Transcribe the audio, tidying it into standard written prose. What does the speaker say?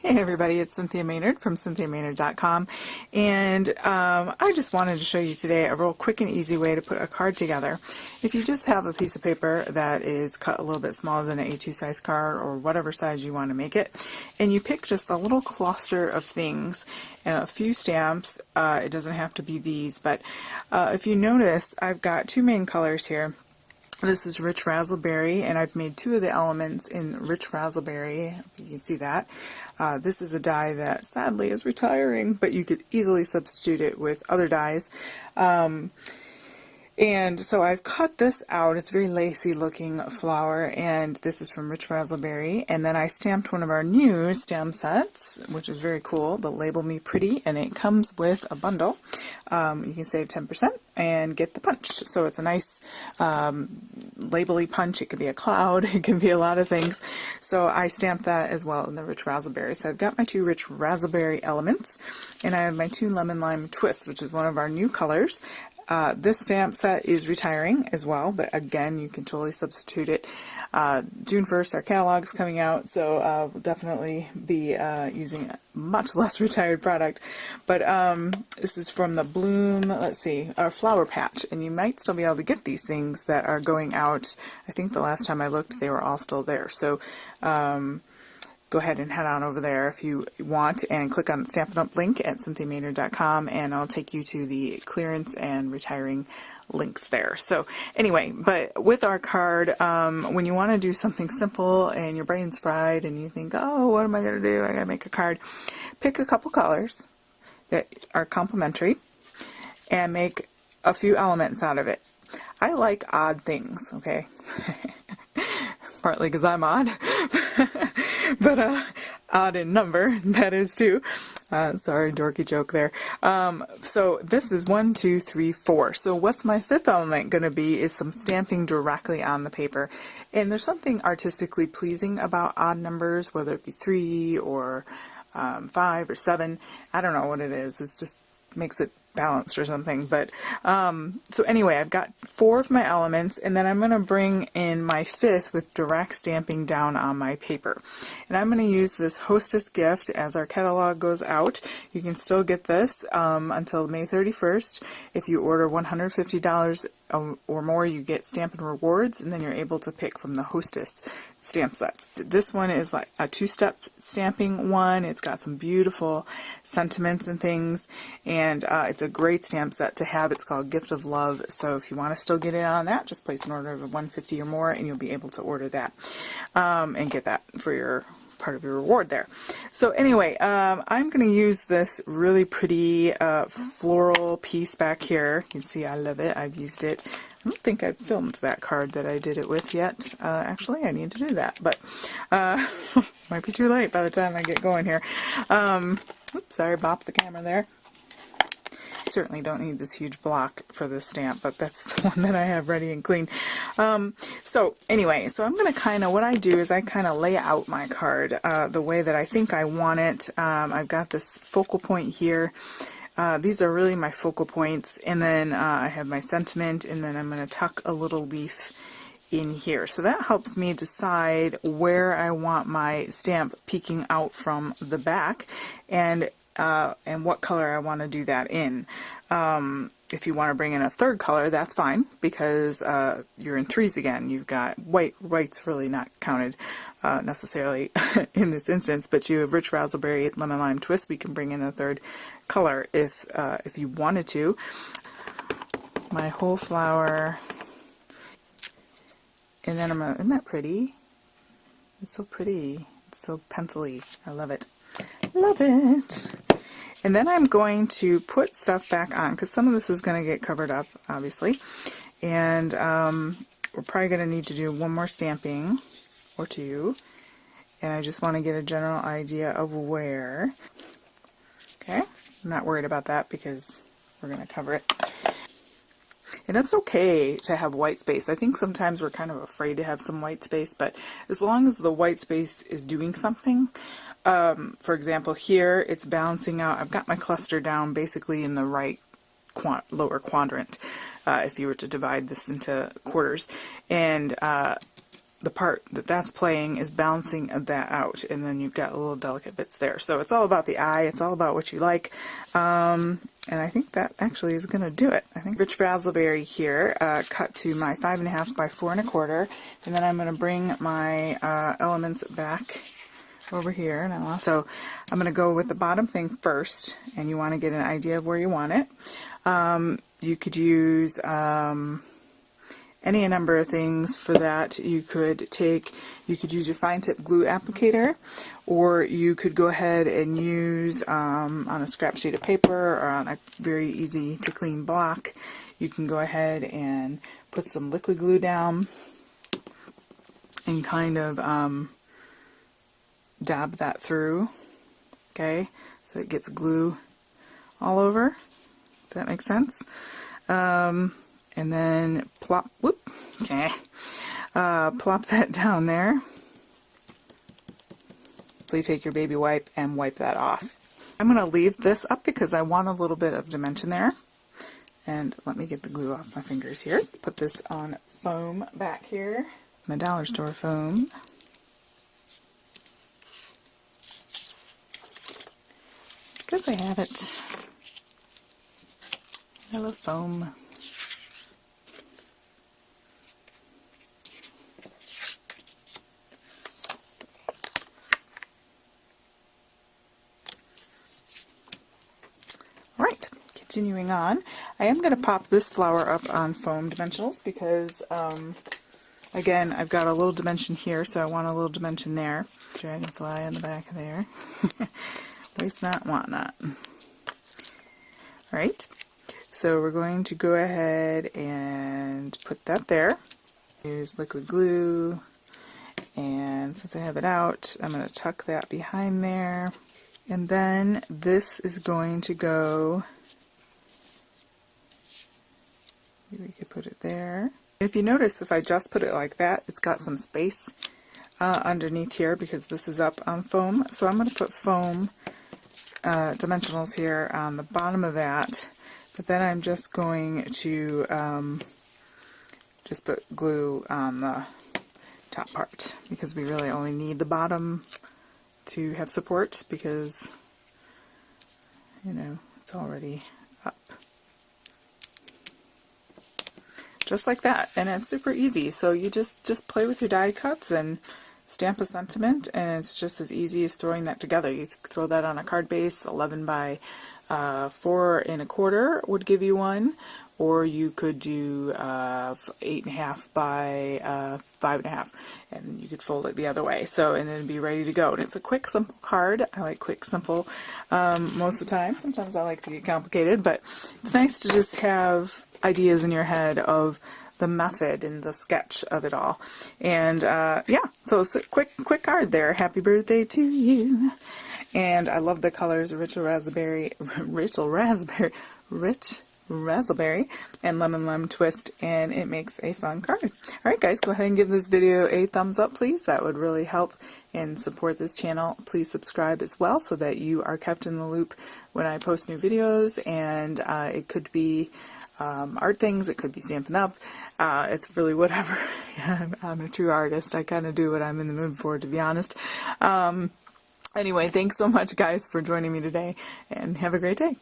Hey everybody, it's Cynthia Maynard from CynthiaMaynard.com, and I just wanted to show you today a real quick and easy way to put a card together. If you just have a piece of paper that is cut a little bit smaller than an A2 size card or whatever size you want to make it, and you pick just a little cluster of things and a few stamps, it doesn't have to be these, but if you notice, I've got two main colors here. This is Rich Razzleberry, and I've made two of the elements in Rich Razzleberry. You can see that. This is a die that sadly is retiring, but you could easily substitute it with other dies. And so I've cut this out. It's a very lacy looking flower, and this is from Rich Razzleberry. And then I stamped one of our new stamp sets, which is very cool, the Label Me Pretty, and it comes with a bundle. You can save 10% and get the punch. So it's a nice label-y punch. It could be a cloud, it can be a lot of things. So I stamped that as well in the Rich Razzleberry. So I've got my two Rich Razzleberry elements, and I have my two Lemon Lime Twists, which is one of our new colors. This stamp set is retiring as well, but again, you can totally substitute it. June 1st, our catalog's coming out, so we'll definitely be using a much less retired product. But this is from the Bloom, let's see, our Flower Patch, and you might still be able to get these things that are going out. I think the last time I looked, they were all still there. So go ahead and head on over there if you want and click on the Stampin' Up! Link at CynthiaMaynard.com, and I'll take you to the clearance and retiring links there. So anyway, but with our card, when you want to do something simple and your brain's fried and you think, oh, what am I going to do? I got to make a card. Pick a couple colors that are complementary and make a few elements out of it. I like odd things, okay? Partly because I'm odd, but odd in number, that is too. Sorry, dorky joke there. So this is 1, 2, 3, 4. So what's my fifth element going to be is some stamping directly on the paper. And there's something artistically pleasing about odd numbers, whether it be 3 or 5 or 7. I don't know what it is. It just makes it balanced or something. But so anyway, I've got 4 of my elements, and then I'm going to bring in my 5th with direct stamping down on my paper. And I'm going to use this Hostess gift as our catalog goes out. You can still get this until May 31st. If you order $150 or more, you get Stampin' Rewards, and then you're able to pick from the Hostess stamp sets. This one is like a 2-step stamping one. It's got some beautiful sentiments and things, and it's a great stamp set to have. It's called Gift of Love, so if you want to still get in on that, just place an order of $150 or more, and you'll be able to order that and get that for your part of your reward there. So anyway, I'm going to use this really pretty floral piece back here. You can see I love it. I've used it. I don't think I've filmed that card that I did it with yet. Actually, I need to do that, but might be too late by the time I get going here. Oops, sorry, bopped the camera there. Certainly don't need this huge block for this stamp, but that's the one that I have ready and clean. So anyway, so I'm going to kind of, what I do is I kind of lay out my card the way that I think I want it. I've got this focal point here. These are really my focal points, and then I have my sentiment, and then I'm going to tuck a little leaf in here. So that helps me decide where I want my stamp peeking out from the back, and what color I want to do that in. If you want to bring in a third color, that's fine, because you're in 3s again. You've got white. White's really not counted necessarily in this instance, but you have Rich Razzleberry, Lemon Lime Twist. We can bring in a third color if you wanted to. My whole flower, and then isn't that pretty? It's so pretty. It's so pencil-y. I love it. Love it. And then I'm going to put stuff back on, because some of this is going to get covered up, obviously. And we're probably going to need to do one more stamping or 2. And I just want to get a general idea of where. Okay, I'm not worried about that because we're going to cover it. And it's okay to have white space. I think sometimes we're kind of afraid to have some white space, but as long as the white space is doing something, for example, here it's balancing out. I've got my cluster down basically in the right lower quadrant, if you were to divide this into quarters. And the part that's playing is balancing that out, and then you've got little delicate bits there. So it's all about the eye, it's all about what you like, and I think that actually is going to do it. I think rich raspberry here, cut to my 5.5 by 4 1/4, and then I'm going to bring my elements back over here, and so I'm going to go with the bottom thing first, and you want to get an idea of where you want it. You could use any number of things for that. You could use your fine tip glue applicator, or you could go ahead and use on a scrap sheet of paper or on a very easy to clean block. You can go ahead and put some liquid glue down and kind of dab that through, okay, so it gets glue all over, if that makes sense. And then plop that down there. Please take your baby wipe and wipe that off. I'm going to leave this up because I want a little bit of dimension there. And let me get the glue off my fingers here. Put this on foam back here. My dollar store foam. Because I have it. I love foam. Alright, continuing on. I am going to pop this flower up on foam dimensionals because, again, I've got a little dimension here, so I want a little dimension there. Dragonfly on the back of there. Waste not, want not. Alright, so we're going to go ahead and put that there. Use liquid glue, and since I have it out, I'm going to tuck that behind there. And then this is going to go, maybe we could put it there. If you notice, if I just put it like that, it's got some space underneath here because this is up on foam. So I'm going to put foam dimensionals here on the bottom of that, but then I'm just going to just put glue on the top part because we really only need the bottom to have support because, you know, it's already up. Just like that, and it's super easy. So you just play with your die cuts and stamp a sentiment, and it's just as easy as throwing that together. You throw that on a card base. 11 by 4 1/4 would give you one, or you could do 8.5 by 5.5, and you could fold it the other way. So, and then be ready to go. And it's a quick, simple card. I like quick, simple most of the time. Sometimes I like to get complicated, but it's nice to just have ideas in your head of the method and the sketch of it all. And yeah, so it's a quick card there. Happy birthday to you. And I love the colors, rich raspberry, and lemon twist, and it makes a fun card. Alright guys, go ahead and give this video a thumbs up, please. That would really help and support this channel. Please subscribe as well so that you are kept in the loop when I post new videos, and it could be art things, it could be Stampin' Up. It's really whatever. I'm a true artist. I kind of do what I'm in the mood for, to be honest. Anyway, thanks so much guys for joining me today, and have a great day.